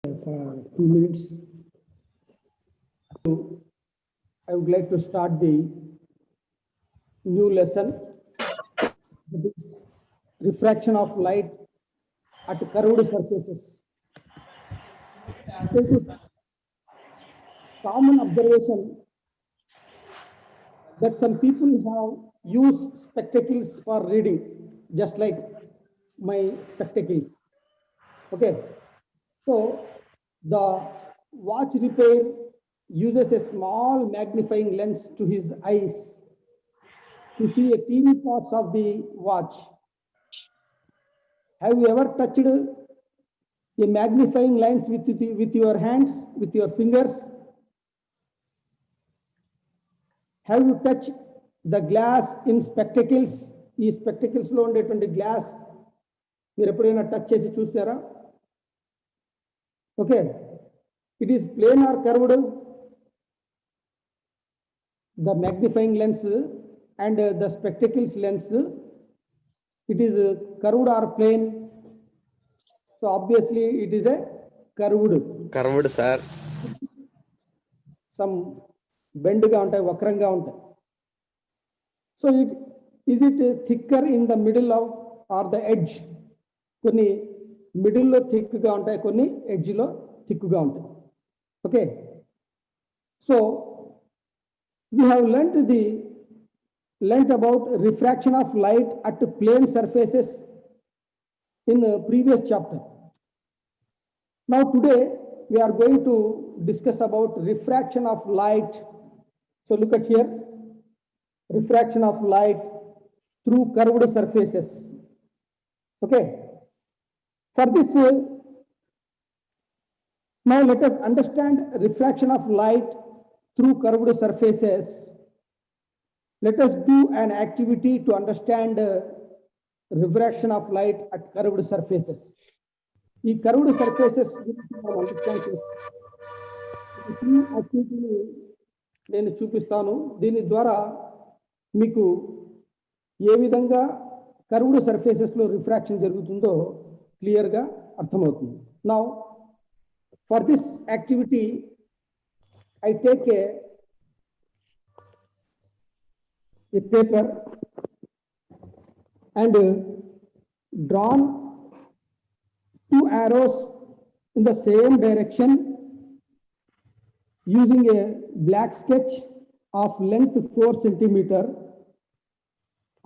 for 2 minutes. So I would like to start the new lesson. That is refraction of light at curved surfaces. So it is common observation that some people have used spectacles for reading, just like my spectacles. Okay, so the watch repair uses a small magnifying lens to his eyes to see a teeny parts of the watch. Have you ever touched a magnifying lens with your hands, with your fingers? Have you touched the glass in spectacles? ఈ spectacles లో ఉండేటువంటి glass మీరు ఎప్పుడైనా touch చేసి చూస్తారా? Okay, it is plane or curved? The magnifying lens and the spectacles lens, it is curved or plane? So obviously it is a curved sir. Some bend ga untai, vakranga untai. So is it thicker in the middle of or the edge? Konni middle lo thick ga untai, konni edge lo thick ga untai. Okay, so we have learnt about refraction of light at plane surfaces in the previous chapter. Now today we are going to discuss about refraction of light. So look at here, refraction of light through curved surfaces. Okay, for this now let us understand refraction of light through curved surfaces. Let us do an activity to understand refraction of light at curved surfaces. ఈ curved surfaces గురించి మనం understand చేస్తాం. యాక్టివిటీని నేను చూపిస్తాను. దీని ద్వారా మీకు ఏ విధంగా కర్వ్డ్ సర్ఫేసెస్లో రిఫ్రాక్షన్ జరుగుతుందో క్లియర్గా అర్థమవుతుంది. Now for this activity I take a paper and drawn 2 arrows in the same direction using a black sketch of length 4 centimeter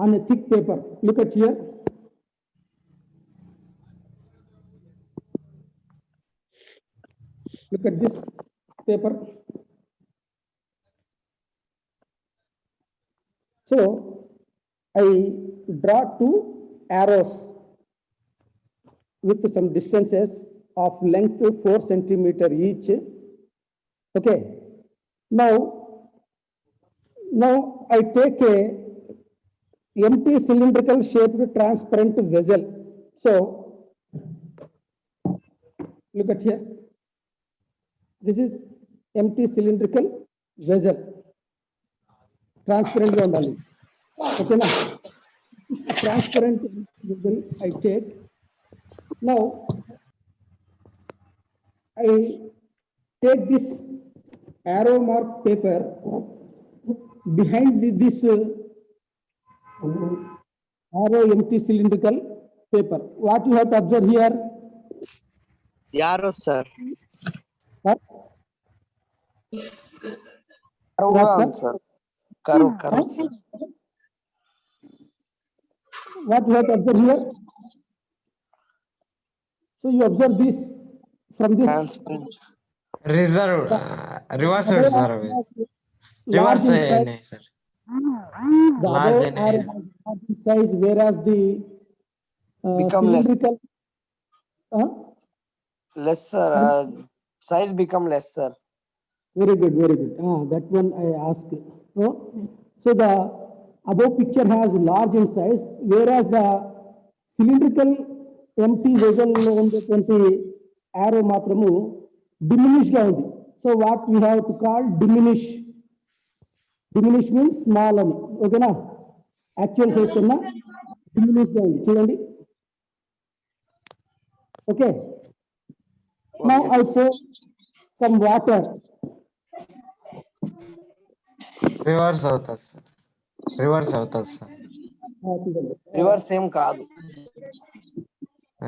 on a thick paper. Look at here. Look at this paper. So I draw 2 arrows with some distances of length 4 centimeter each. Okay, now I take a empty cylindrical shaped transparent vessel. So look at here, this is empty cylindrical vessel, transparent ga undali. Okay na, transparent vessel I take. Now I take this arrow mark paper behind this arrow empty cylindrical paper. What you have to observe here? Arrow, sir. What? Curve, sir. Curve, sir. What you have to observe here? So you observe this from this reverse sir. large in size, sir. the Large above are large in size, whereas the become cylindrical less, sir. Size become less, sir. Very good, very good. That one I asked. So the above picture has large in size, whereas the cylindrical empty vessel lo undeటువంటి arrow మాత్రము diminish గా ఉంది. So what we have to call diminish. Diminish means small అని. ఓకేనా? Actual size కన్నా diminish గా ఉంది చూడండి. Okay, Now Okay, I sir. pour some water. Reverse అవుతుంది సార్ రివర్స్ అవుతుంది సార్ చూడండి. రివర్స్ ఏం కాదు.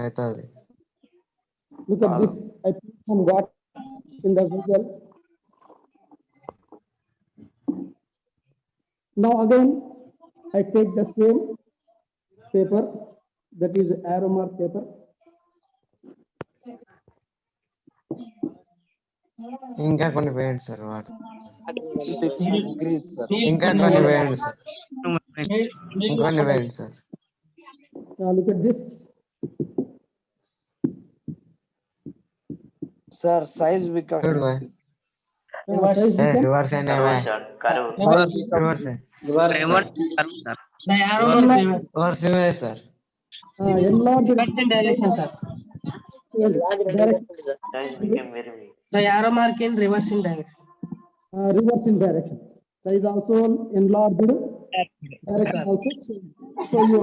అవుతుంది Look at this. I put some water in the vessel. Now again, I take the same paper, that is arrow mark paper. ఇంకా కొన్ని వేయండి sir water 150 degrees, sir. ఇంకా కొన్ని వేయండి సార్ ఇంకొన్ని వేయండి sir Now look at this. Sir, size become చూడు bye Size become reverse అయినా size become రివర్స్ రివర్స్ ఇవే సార్ enlarged. direction, sir. చూడండి, direction, The arrow mark in reversing direction. reverse in direction. Size also enlarged, direction also changed. So you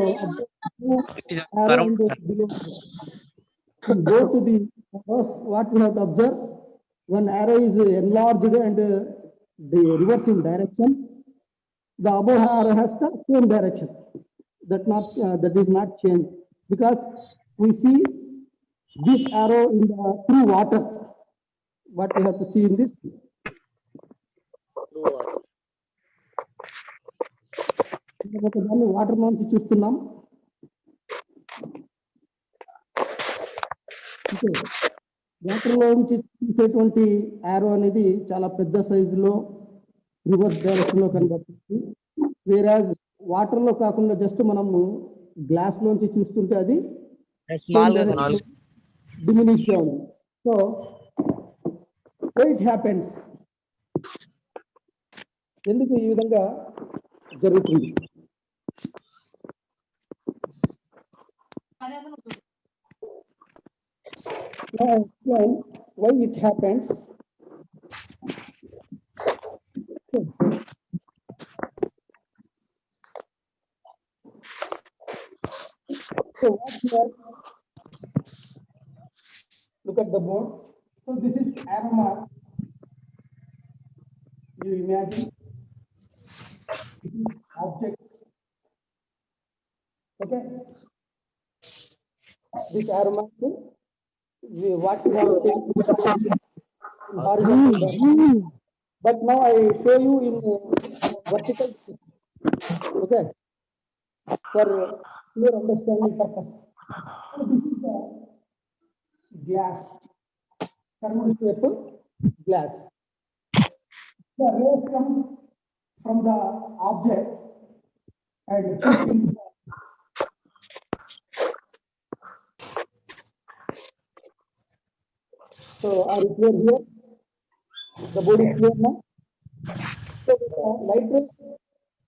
arrow in the below. Go to the arrows. What we have to observe? One arrow is enlarged and the reverse in direction. The above arrow has the same direction. That is not changed because we see this arrow in the through water. What we have to see in this? దాన్ని water నుంచి చూస్తున్నాం. Water లో నుంచి చూసేటువంటి ఆరో అనేది చాలా పెద్ద సైజులో రివర్స్ డైరెక్షన్ లో కనబడుతుంది. వేరాజ్ వాటర్ లో కాకుండా జస్ట్ మనము గ్లాస్ లోంచి చూస్తుంటే అది డిమినిష్ గా ఉంది. So it happens. ఎందుకు ఈ విధంగా జరుగుతుంది? Now I explain why it happens. So what here? Look at the board. So this is arrow mark. You imagine this is object. Okay. This arrow mark. What we have taken horizontal direction. But now I show you in vertical. Okay. For clear understanding purpose. So this is the glass. Curved shape glass. The rays come from the object and put into the So are you clear here? The body is clear now. So the light rays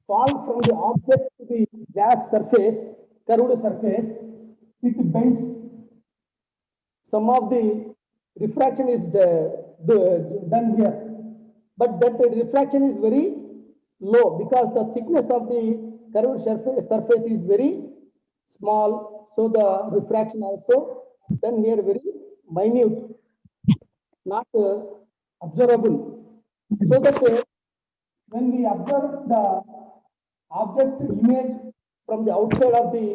fall from the object to the glass surface, curved surface. It bends. Some of the refraction is done here, but that refraction is very low because the thickness of the curved surface is very small. So the refraction also done here very minute, not observable. So that when we observe the object image from the outside of the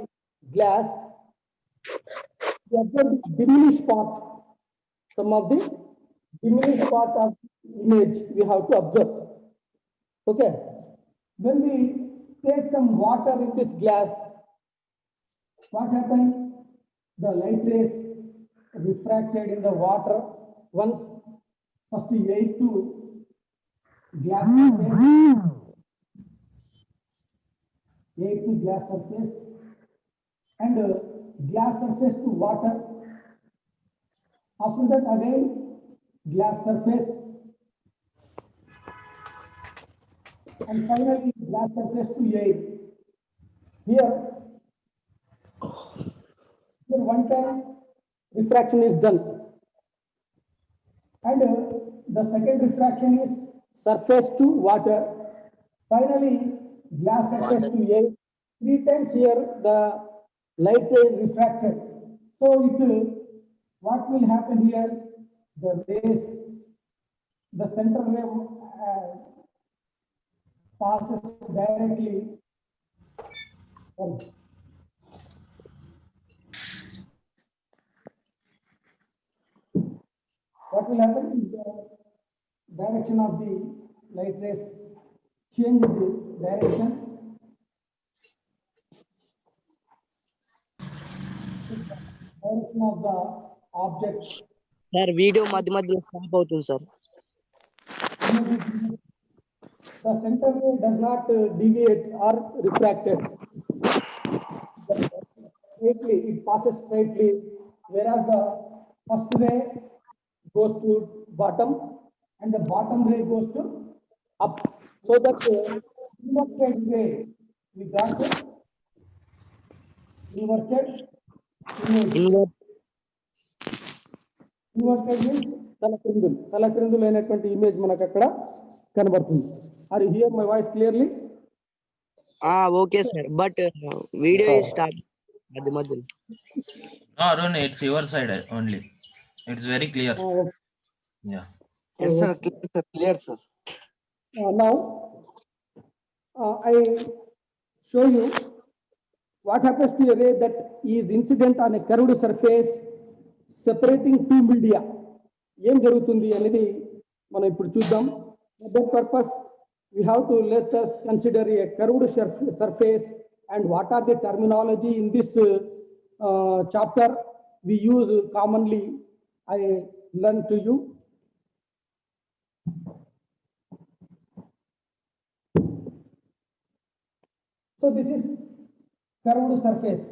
glass, we observe the diminished part. Some of the diminished part of the image we have to observe. Okay. When we take some water in this glass, what happened? The light rays refracted in the water once first 8 to glass surface, 8 to glass surface, and glass surface to water. After that again glass surface, and finally glass surface to air. Here one time refraction is done, and the second refraction is surface to water. Finally glass surface to air. 3 times here the light is refracted. So it what will happen here? the rays, the center ray passes directly. What will happen is the direction of the light rays change the direction. Direction of the object. Sir video మధ్య మధ్యలో stop అవుతుంది sir. The center ray does not deviate or refracted. Straightly, it passes straightly, whereas the first ray goes to bottom and the bottom ray goes to up. So that inverted way, we got the inverted image. Inverted means తలక్రిందులు అయినటువంటి image మనకు అక్కడ కనబడుతుంది. Are you hear my voice clearly? Okay sir, but video stop మధ్య మధ్యలో. No, Arun, it's your side only. It's very clear. Yeah. Yes, sir. Clear, sir. Now, I show you what happens to a ray that is incident on a curved surface separating two media. ఏం జరుగుతుంది అనేది మనం ఇప్పుడు చూద్దాం. For that purpose, we have to let us consider a curved surface and what are the terminology in this chapter we use commonly. I learn to you. So this is curved surface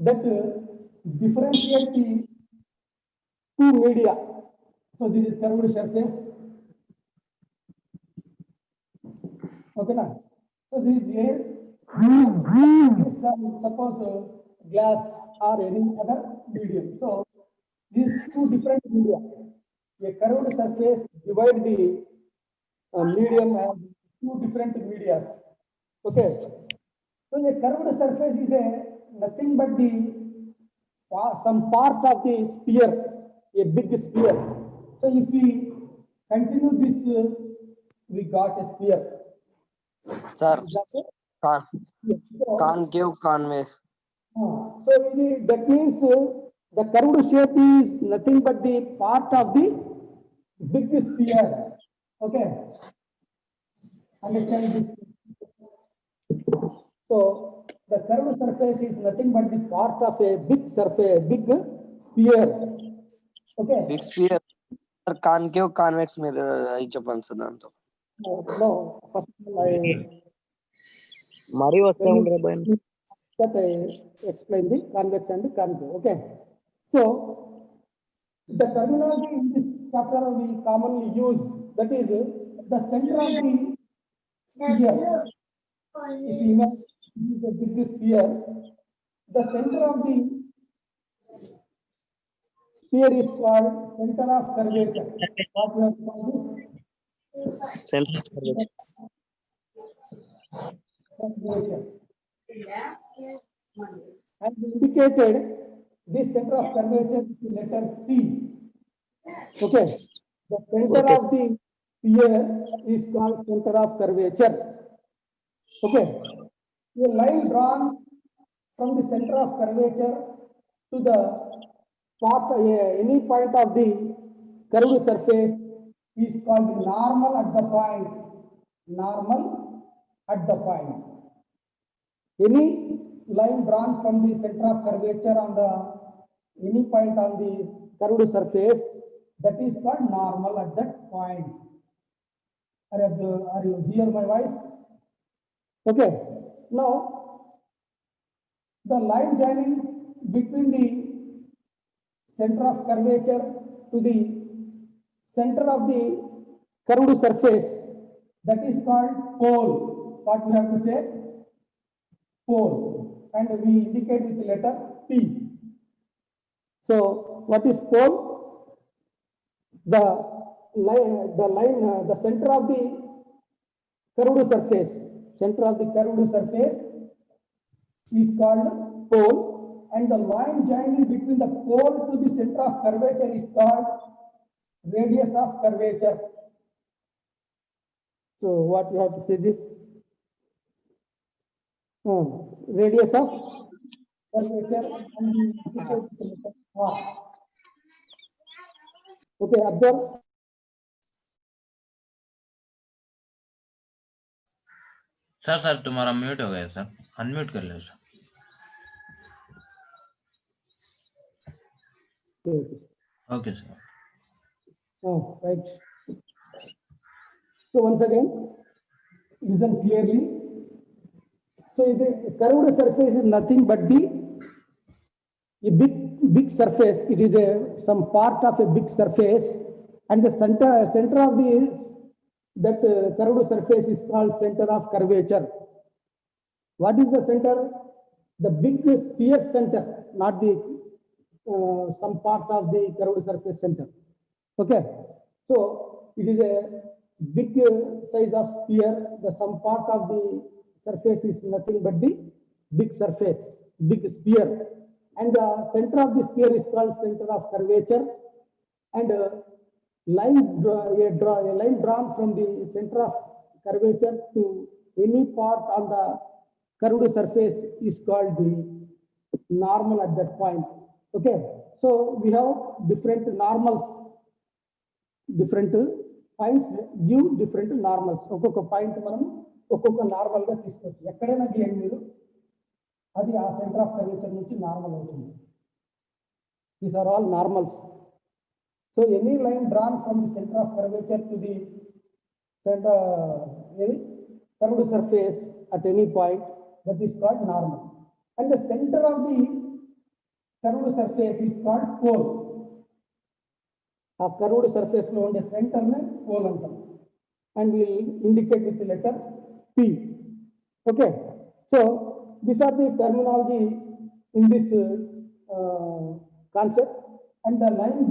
that differentiate the two media. So this is curved surface. Okay, now. So this is air. This suppose glass or any other medium. So these two different media. A curved surface divide the medium as two different medias. Okay. So a curved surface is nothing but the some part of the sphere, a big sphere. So if we continue this, we got a sphere. Sir, concave, convex. So that means the curved shape is nothing but the part of the big sphere. Okay. Understand this? So the curved surface is nothing but the part of a big surface, big sphere. Okay. Big sphere. Sir, concave, convex మీరు చెప్పండి sir దాంతో. No, first of all, మరీ వస్తే that I explain the convex and the concave. Okay. So the terminology in this chapter we commonly use, that is the center of the sphere. If you imagine this is a big sphere, the center of the sphere is called center of curvature. What we have called this? curvature. And we indicated this center of curvature with the letter C. Okay. The center of the sphere is called center of curvature. Okay. A line drawn from the center of curvature to the part, any point of the curved surface is called the normal at the point. Normal at the point. Any line drawn from the center of curvature on the any point on the curved surface, that is called normal at that point. Are you hear my voice? Okay. Now, the line joining between the center of curvature to the center of the curved surface, that is called pole. What we have to say? Pole. And we indicate with the letter P. So what is pole? The center of the curved surface, center of the curved surface is called pole, and the line joining between the pole to the center of curvature is called radius of curvature. So what you have to say this? Radius of curvature and we indicate with the letter R. Okay, observe. Sir तुम्हारा mute हो गया sir, unmute कर लो sir. Okay sir. Right. So once again, listen clearly. So the curved surface is nothing but a big surface. It is some part of a big surface, and the center of that curved surface is called center of curvature. What is the center? The big sphere center, not the some part of the curved surface center. Okay, so it is a big size of sphere. The some part of the surface is nothing but the big surface, big sphere, and the center of the sphere is called center of curvature. And a line drawn from the center of curvature to any part on the curved surface is called the normal at that point. Okay, so we have different normals, different points give different normals. ఒక్కొక్క point మనం ఒక్కొక్క normal గా తీసుకోవచ్చు. ఎక్కడైనా గీయండి మీరు, అది ఆ సెంటర్ ఆఫ్ కర్వేచర్ నుంచి నార్మల్ అవుతుంది. These are all normals. So any line drawn from the centre of curvature to the center curved surface at any point, that is called normal. And the center of the curved surface is called pole. A curved surface lo unde center ne pole antam, and we will indicate with the letter P. Okay, so these are the terminology in this concept. And the line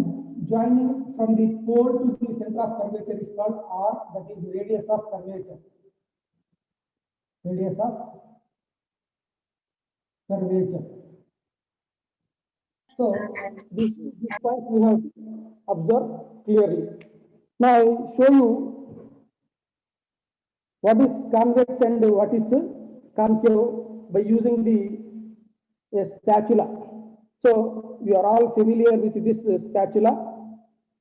joining from the pole to the center of curvature is called R, that is radius of curvature. Radius of curvature. So this point we have observed clearly. Now I show you what is convex and what is concave by using the spatula. So you are all familiar with this spatula.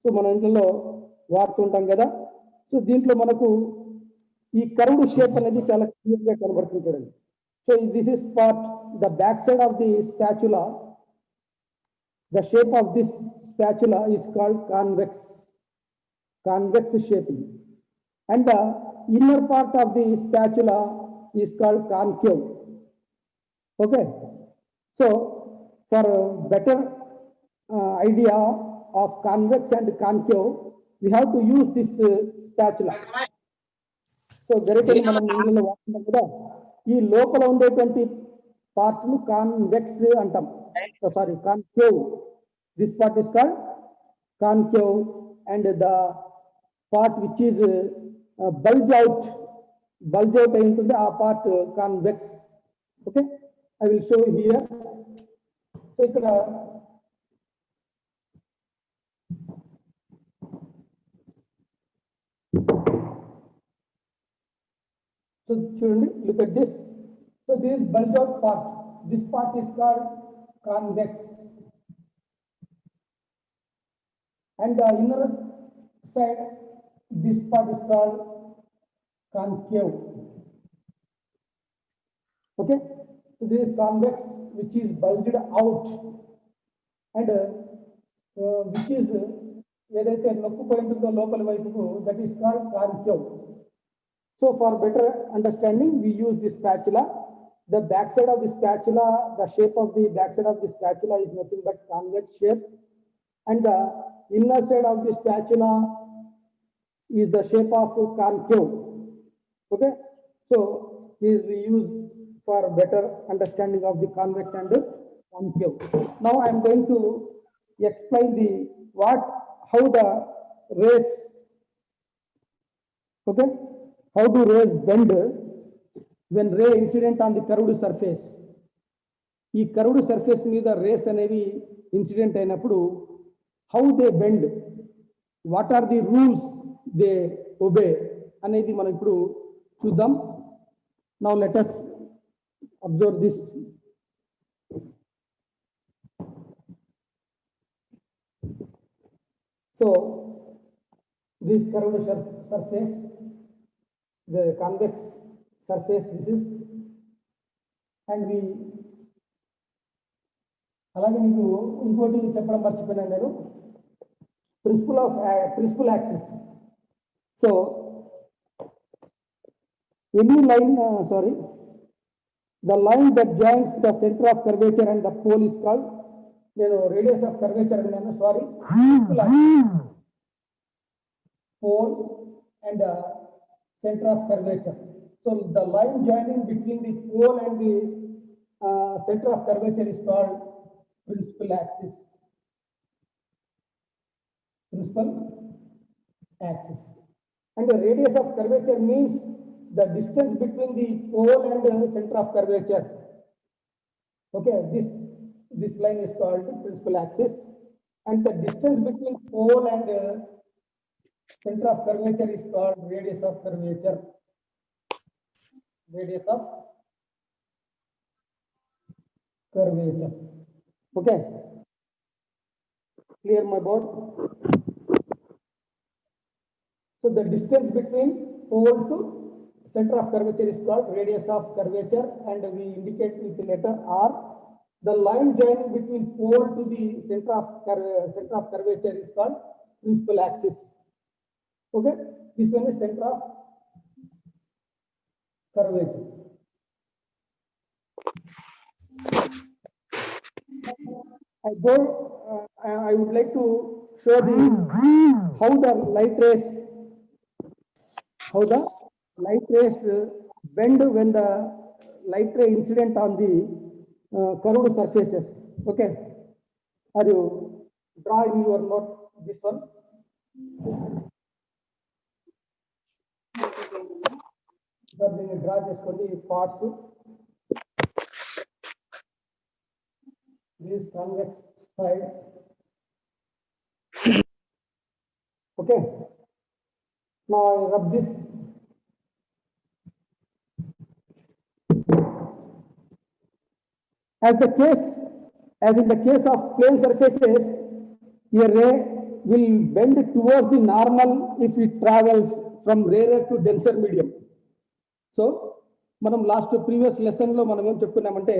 So మన ఇంట్లో వాడుతుంటాం కదా. So దీంట్లో మనకు ఈ curved shape అనేది చాలా clear గా కనబడుతుంది చూడండి. So this is part the back side of the spatula. The shape of this spatula is called convex shape, and the inner part of the spatula is called concave. Okay, so for a better idea of convex and concave, we have to use this spatula. So గరిటెని మనం ఇందులో వాడుతున్నాం కదా, ఈ లోపల ఉండేటువంటి part ను convex అంటాం. Sorry, concave. This part is called concave, and the part which is bulge out అయి ఉంటుంది, ఆ part convex. Okay, I will show you here. So ఇక్కడ so చూడండి, look at this. So this bulge out part, this part is called convex, and the inner side, this part is called concave. Okay, so this is convex, which is bulged out, and which is ఏదైతే నొక్కుపోయి ఉంటుందో లోపల వైపుకు, that is called concave. So for better understanding, we use this spatula. The back side of the spatula, the shape of the back side of the spatula is nothing but convex shape, and the inner side of the spatula is the shape of concave. Okay, so this we use for better understanding of the convex and the concave. Now I am going to explain how the rays, okay, how do rays bend when ray incident on the curved surface. ఈ curved surface మీద rays అనేవి incident అయినప్పుడు how they bend, what are the rules they obey అనేది మనం ఇప్పుడు చూద్దాం. Now let us observe this. So this curved surface, the convex surface, this is, and we అలాగే మీకు ఇంకోటి చెప్పడం మర్చిపోయినాను నేను, principal axis. So any line, the line that joins the center of curvature and the pole is called, నేను radius of curvature అన్నాను, sorry, principal axis, pole and the center of curvature. So the line joining between the pole and the center of curvature is called principal axis. Principal axis. And the radius of curvature means the distance between the pole and the center of curvature. Okay, this line is called principal axis, and the distance between pole and center of curvature is called radius of curvature. Radius of curvature. Okay, clear my board? So the distance between pole to center of curvature is called radius of curvature, and we indicate with the letter R. The line joining between pole to the center of curvature is called principal axis. Okay, this one is center of curvature. I would like to show how the light rays bend when the light ray incident on the curved surfaces. Okay, are you draw in your note this one? దీన్ని draw చేసుకోండి parts. This convex side. Okay, now I rub this. As in the case of plane surfaces, a ray will bend towards the normal if it travels from rarer to denser medium. So మనం last previous lesson లో మనం ఏం చెప్పుకున్నామంటే,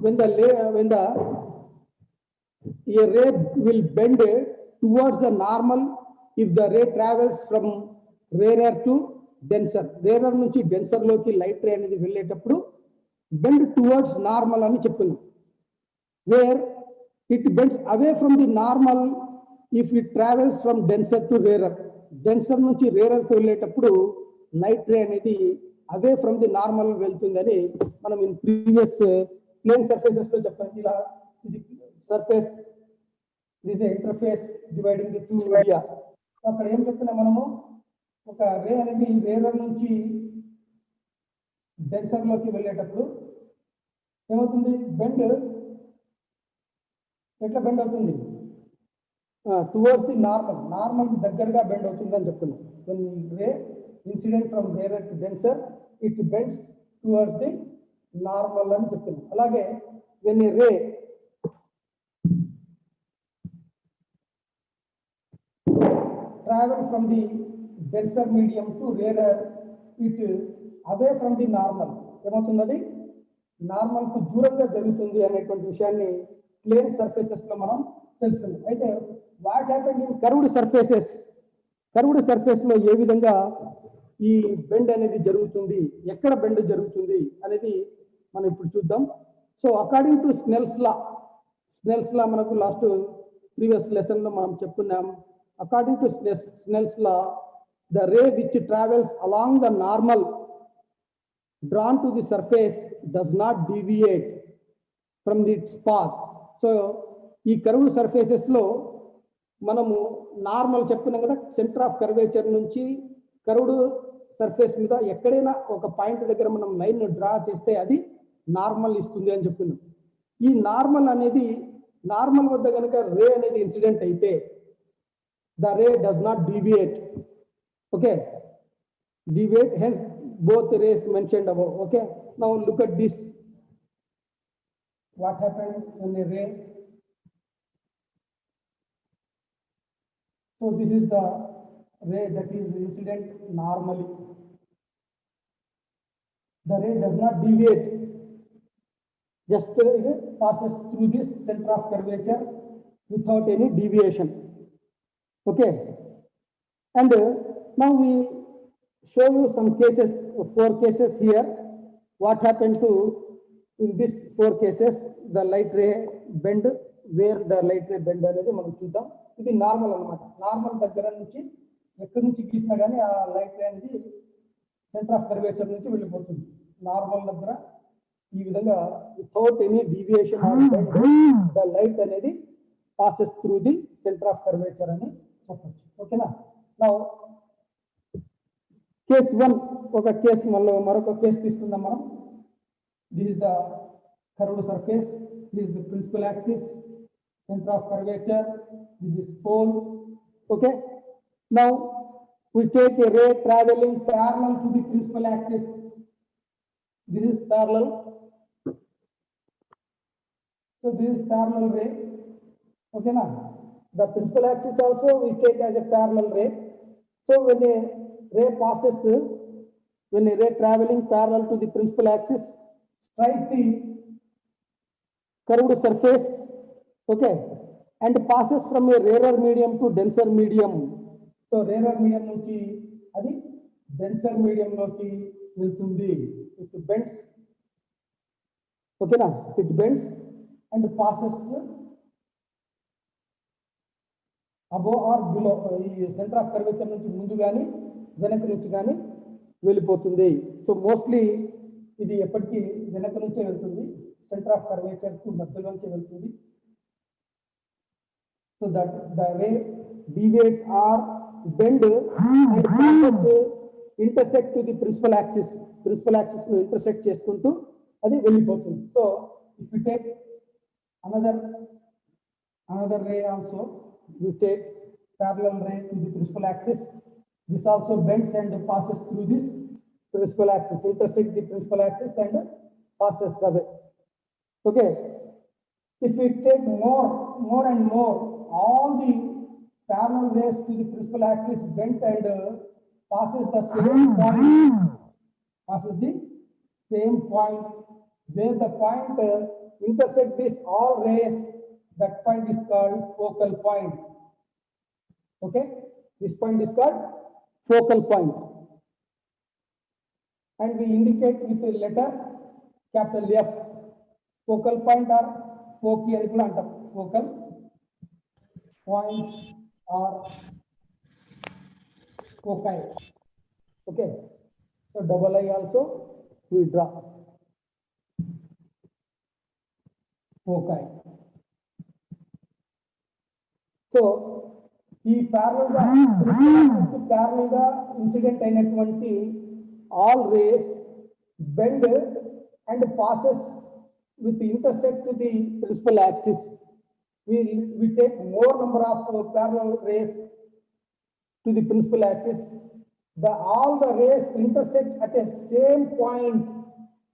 when the a ray will bend towards the normal if the ray travels from rarer to denser. Rarer నుంచి denser లోకి light ray అనేది వెళ్ళేటప్పుడు bend towards normal అని చెప్పుకున్నాం. Where it bends away from the normal if it travels from denser to rarer. Denser నుంచి rarer కు వెళ్ళేటప్పుడు light ray అనేది అవే ఫ్రమ్ ది నార్మల్ వెళ్తుందని మనం ఇన్ ప్రీవియస్ ప్లేన్ సర్ఫేసెస్ లో చెప్పాం. ఇలా ఇది surface, this interface dividing the two area. అక్కడ ఏం చెప్తున్నా మనము, ఒక రే అనేది రేరర్ నుంచి డెన్సర్ లోకి వెళ్ళేటప్పుడు ఏమవుతుంది, బెండ్ ఎట్లా బెండ్ అవుతుంది, టువర్డ్స్ ది నార్మల్ కి దగ్గరగా బెండ్ అవుతుంది అని చెప్తున్నాం. when ray incident from rarer to denser, it bends towards the normal అని చెప్తున్నాం. అలాగే when a ray travel from the denser medium to rarer, it away from the normal ఏమవుతుంది, అది నార్మల్ కు దూరంగా జరుగుతుంది అనేటువంటి విషయాన్ని ప్లేన్ సర్ఫేసెస్ లో మనం తెలుసుకుందాం. అయితే what happened in curved surface లో ఏ విధంగా ఈ బెండ్ అనేది జరుగుతుంది, ఎక్కడ బెండ్ జరుగుతుంది అనేది మనం ఇప్పుడు చూద్దాం. So according to Snell's law మనకు లాస్ట్ ప్రీవియస్ లెసన్ లో మనం చెప్పుకున్నాం. According to Snell's law, the ray which travels along the normal drawn to the surface does not deviate from its path. So ఈ కర్వ్ సర్ఫేసెస్ లో మనము normal చెప్పుకున్నాం కదా, centre of curvature నుంచి curved surface మీద ఎక్కడైనా ఒక పాయింట్ దగ్గర మనం లైన్ డ్రా చేస్తే అది నార్మల్ ఇస్తుంది అని చెప్తున్నాం. ఈ నార్మల్ అనేది నార్మల్ వద్ద కనుక రే అనేది ఇన్సిడెంట్ అయితే the ray does not deviate. Okay, deviate, hence both rays mentioned above. Okay, now look at this. What happened when a ray? So this is the ray that is incident normally. The ray does not deviate, just it passes through this center of curvature without any deviation. Okay, and now we show you some cases, 4 cases here. What happened to in this 4 cases, the light ray bend, where the light ray bend అనేది మనం చూద్దాం. ఇది normal అన్నమాట. Normal దగ్గర నుంచి ఎక్కడి నుంచి గీసినా కానీ ఆ లైట్ రే అనేది సెంటర్ ఆఫ్ కర్వేచర్ నుంచి వెళ్ళిపోతుంది. నార్మల్ దగ్గర ఈ విధంగా without any deviation or bend the light అనేది passes through the centre of curvature అని చెప్పొచ్చు. ఓకేనా? నౌ కేస్ 1 ఒక కేస్ మరొక కేస్ తీసుకుందాం మనం. This is the curved surface, this is the principal axis, centre of curvature, this is pole. Okay, now we take a ray traveling parallel to the principal axis. This is parallel, so this is parallel ray. Okay na, the principal axis also we take as a parallel ray. So when a ray passes, when a ray traveling parallel to the principal axis strikes the curved surface, okay, and passes from a rarer medium to denser medium. So rarer medium నుంచి అది denser medium లోకి వెళ్తుంది. It bends, okay na, it bends and passes above or below, ఈ centre of curvature నుంచి ముందు కానీ వెనక నుంచి కానీ వెళ్ళిపోతుంది. సో మోస్ట్లీ ఇది ఎప్పటికీ వెనక నుంచే వెళ్తుంది, సెంటర్ ఆఫ్ కర్వేచర్ కు మధ్యలోంచి వెళ్తుంది. So that the ray deviates or bend and passes intersect to the principal axis. Principal axis ను intersect చేసుకుంటూ అది వెళ్ళిపోతుంది. So if we take another ray also, we take parallel ray to the principal axis. This also bends and passes through this principal axis, intersect the principal axis and passes away. Okay, if we take more and more, all the parallel rays to the principal axis bend and passes the same point, where the point intersect this all rays, that point is called focal point. Okay, this point is called focal point, and we indicate with a letter capital F. Focal point or foci అని కూడా అంటాం. Focal point or foci. Okay, so double I also we draw foci. So ఈ parallel గా principal axis కు parallel గా incident అయినటువంటి all rays bend and passes with intersect to the principal axis. We take more number of parallel rays to the principal axis. All the rays intersect at a same point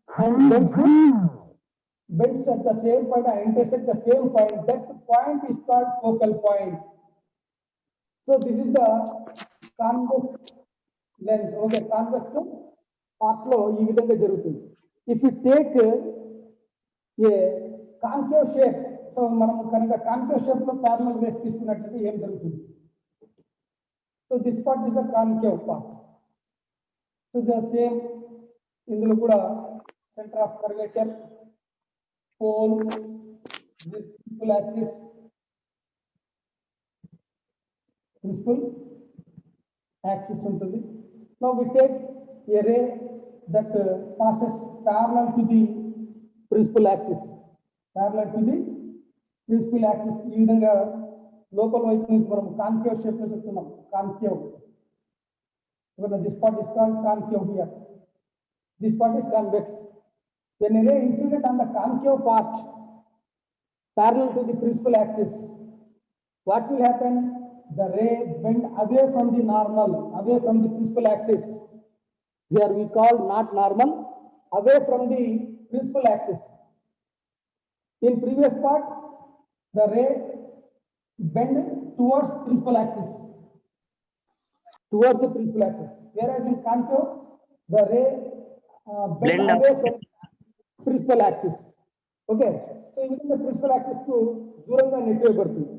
and bends at the same point and intersect the same point. That point is called focal point. So this is the convex lens. Okay, convex part లో ఈ విధంగా జరుగుతుంది. If you take a concave shape, so మనం కనుక concave shape లో parallel rays తీసుకున్నట్లయితే ఏం జరుగుతుంది? So this part is the concave part. So the same ఇందులో కూడా centre of curvature, pole, this principal axis, principal axis ఉంటుంది. Now we take a ray that passes parallel to the principal axis, parallel to the principal axis. ఈ విధంగా లోపల వైపు నుంచి మనం concave shape లో చెప్తున్నాం. Concave, this part is called concave here, this part is convex. when a ray incident on the concave part parallel to the principal axis, what will happen? The ray bend away from the normal, away from the principal axis. Here we call not normal, away from the principal axis. In previous part, the ray bend towards principal axis, towards the principal axis. Whereas in concave, the ray bend Blend away from principal axis. Okay, so even the principal axis to duranga nettoyabadtundi.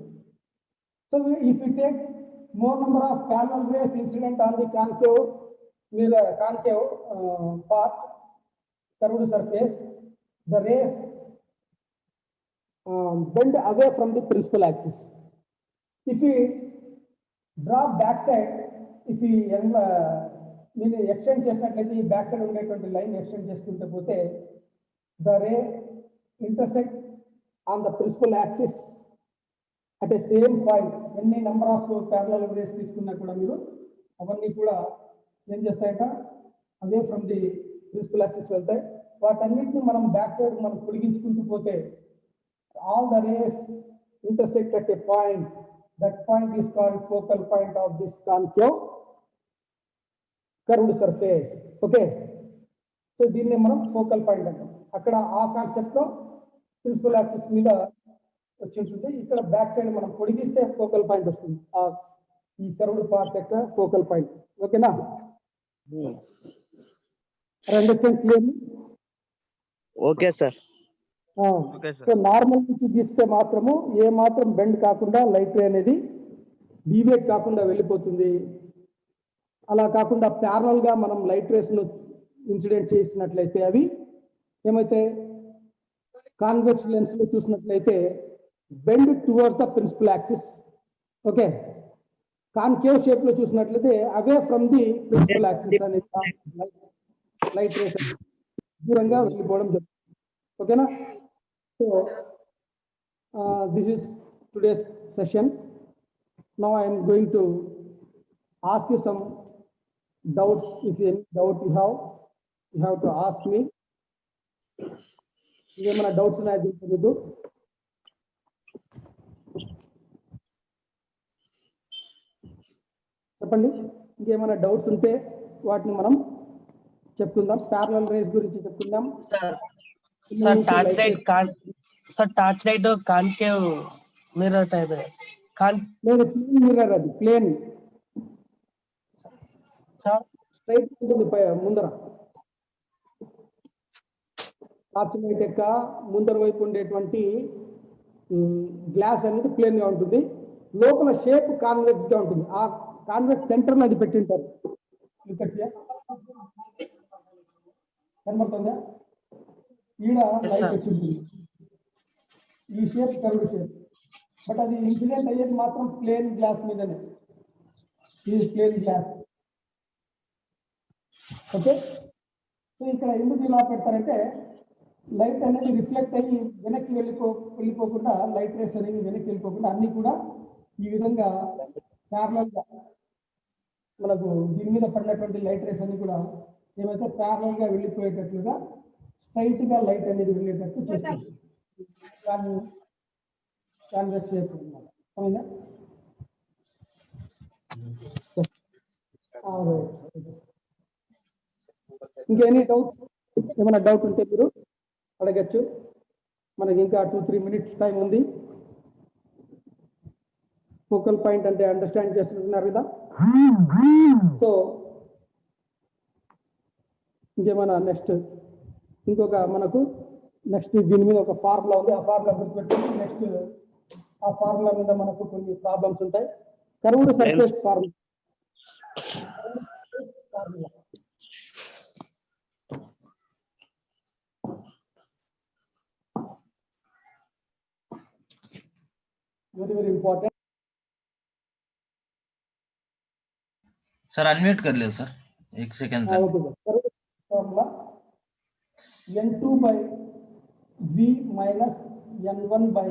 So if we take more number of parallel rays incident on the concave mirror, concave part, curved surface, the rays bend away from the principal axis. If we draw backside, if we extend చేసినట్లయితే ఈ back side ఉండేటువంటి line extend చేసుకుంటే పోతే the ray intersect on the principal axis at a same point. ఎన్ని number of parallel rays తీసుకున్నా కూడా మీరు అవన్నీ కూడా ఏం చేస్తాయంట away from the principal axis వెళ్తాయి. వాటన్నిటిని మనం బ్యాక్ సైడ్ మనం పొడిగించుకుంటూ పోతే all the rays intersect at a point. That point is called focal point of this concave curved surface. Okay, so దీన్ని మనం ఫోకల్ పాయింట్ అంటాం. అక్కడ ఆ కాన్సెప్ట్ లో ప్రిన్సిపల్ యాక్సిస్ మీద వచ్చి ఉంటుంది. ఇక్కడ బ్యాక్ సైడ్ మనం పొడిగిస్తే ఫోకల్ పాయింట్ వస్తుంది, ఈ కర్వ్డ్ పార్ట్ యొక్క ఫోకల్ పాయింట్. ఓకేనా? Understand clearly? Okay sir. So normal నుంచి గీస్తే మాత్రము ఏ మాత్రం బెండ్ కాకుండా లైట్ రే అనేది డీవియేట్ కాకుండా వెళ్ళిపోతుంది. అలా కాకుండా ప్యారలల్ గా మనం లైట్ రేస్ ను ఇన్సిడెంట్ చేసినట్లయితే అవి ఏమైతే కాన్వెక్స్ లెన్స్ లో చూసినట్లయితే bend towards the principal axis. Okay, concave shape లో చూసినట్లయితే away from the principal axis అనేది లైట్ రేస్ దూరంగా వెళ్ళిపోవడం జరుగుతుంది. ఓకేనా? So this is today's session. Now I am going to ask you some doubts. If any doubt you have to ask me. ఏమైనా doubts ఉన్నాయా మీకు? చెప్పండి. ఇంకేమైనా డౌట్స్ ఉంటే వాటిని మనం చెప్పుకుందాం. ప్యారలల్ రేస్ గురించి చెప్పుకుందాం. Sir torch light concave mirror type లేదు, ప్లేన్ మిర్రర్, అది ప్లేన్ సార్ స్ట్రైట్ ఉంటుంది ముందర. టార్చ్ లైట్ యొక్క ముందర వైపు ఉండేటువంటి గ్లాస్ అనేది ప్లేన్ గా ఉంటుంది. లోపల షేప్ కాన్వెక్స్ గా ఉంటుంది. ఆ కాన్వెక్స్ సెంటర్ లో అది పెట్టింటారు. కనబడుతుందా? ఈడ లైట్ వచ్చి ఉంటుంది. ఈ షేప్ కర్వ్డ్ షేప్, బట్ అది ఇన్సిడెంట్ అయ్యేది మాత్రం ప్లేన్ గ్లాస్ మీదనే. ఇది ప్లేన్ గ్లాస్. ఓకే, సో ఇక్కడ ఎందుకు ఇలా పెడతారంటే లైట్ అనేది రిఫ్లెక్ట్ అయ్యి వెనక్కి వెళ్ళిపోకుండా, లైట్ రేస్ అనేవి వెనక్కి వెళ్ళిపోకుండా అన్ని కూడా ఈ విధంగా ప్యారలల్ గా మనకు దీని మీద పడినటువంటి లైట్ రేస్ అన్ని కూడా ఏమైతే ప్యారలల్ గా వెళ్ళిపోయేటట్లుగా స్ట్రైట్ గా లైట్ అనేది వెళ్ళేటట్టు చేస్తుంది. కాన్వెక్స్ షేప్ అన్నమాట. అవునా? ఇంకెనీ డౌట్స్? ఏమైనా డౌట్ ఉంటే మీరు అడగచ్చు. మనకి ఇంకా 2-3 minutes టైం ఉంది. ఫోకల్ పాయింట్ అంటే అండర్స్టాండ్ చేస్తున్నారు కదా? సో ఇంకేమైనా ఇంకొక మనకు నెక్స్ట్ దీని మీద ఒక ఫార్ములా ఉంది. ఆ ఫార్ములా గుర్తుపెట్టుకుని నెక్స్ట్ ఆ ఫార్ములా మీద మనకు కొన్ని ప్రాబ్లమ్స్ ఉంటాయి. Curved surface formula. very important. Sir unmute कर लियो सर, 1 सेकंड तक. Okay sir. Formula n2 by v minus n1 by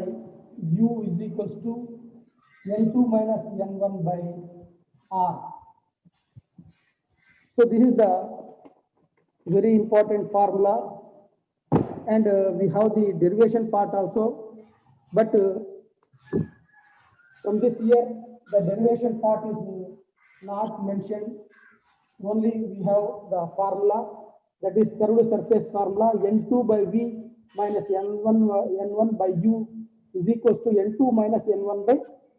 u is equals to n2 minus n1 by r. So this is the very important formula and we have the derivation part also, but from this year, the derivation part is not mentioned. Only we have the formula, that is curved surface formula, N2 by V minus N1 by U is equals to N2 minus N1 by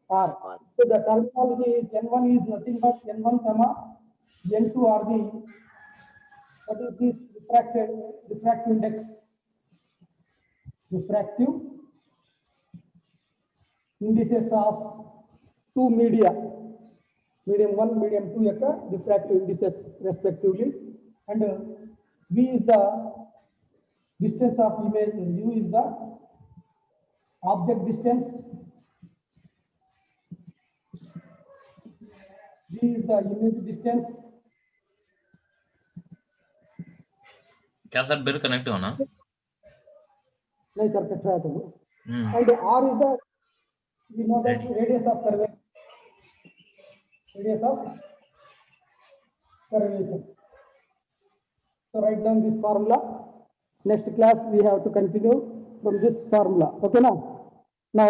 R. So the terminology is N1 is nothing but N1 comma N2 are the, what is this refractive index, refractive indices of two media, medium 1, medium 2 యొక్క refractive indices respectively, and V is the distance of image, U is the object distance, V is the image distance, क्या sir bill connect होना नहीं sir cut रहा है तो, हम्म and R is the, we know that radius of curvature, radius of curvature. So write down this formula. Next class we have to continue from this formula. Okay now. Now